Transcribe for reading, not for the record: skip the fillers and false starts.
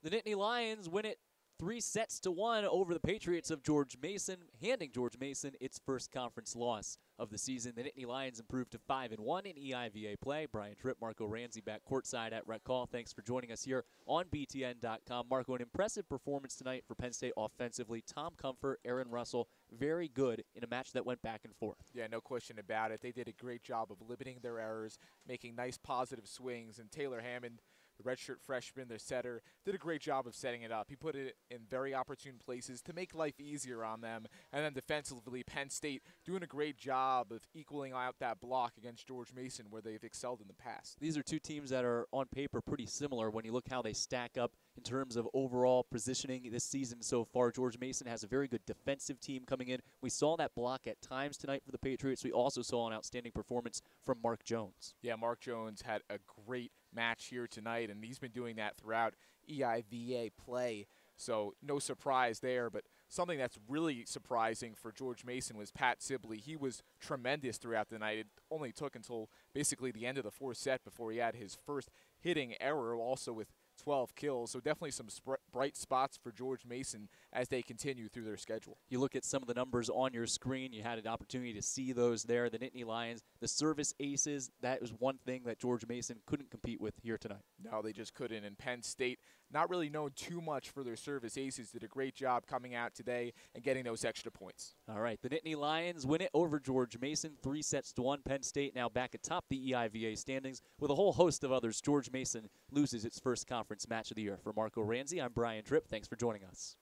The Nittany Lions win it 3-1 over the Patriots of George Mason, handing George Mason its first conference loss of the season. The Nittany Lions improved to 5-1 in EIVA play. Brian Tripp, Marco Ranzi back courtside at Rec Hall. Thanks for joining us here on BTN.com. Marco, an impressive performance tonight for Penn State offensively. Tom Comfort, Aaron Russell, very good in a match that went back and forth. Yeah, no question about it. They did a great job of limiting their errors, making nice positive swings, and Taylor Hammond, the redshirt freshman, their setter, did a great job of setting it up. He put it in very opportune places to make life easier on them. And then defensively, Penn State doing a great job of equaling out that block against George Mason where they've excelled in the past. These are two teams that are on paper pretty similar when you look how they stack up in terms of overall positioning this season so far. George Mason has a very good defensive team coming in. We saw that block at times tonight for the Patriots. We also saw an outstanding performance from Mark Jones. Yeah, Mark Jones had a great match here tonight, and he's been doing that throughout EIVA play, so no surprise there. But something that's really surprising for George Mason was Pat Sibley. He was tremendous throughout the night. It only took until basically the end of the fourth set before he had his first hitting error, also with 12 kills. So definitely some bright spots for George Mason as they continue through their schedule. You look at some of the numbers on your screen. You had an opportunity to see those there. The Nittany Lions, the service aces, that was one thing that George Mason couldn't compete with here tonight. No, they just couldn't. And Penn State, not really known too much for their service aces, did a great job coming out today and getting those extra points. All right, the Nittany Lions win it over George Mason, 3-1. Penn State now back atop the EIVA standings with a whole host of others. George Mason loses its first conference match of the year. For Marco Ranzi, I'm Brian Tripp. Thanks for joining us.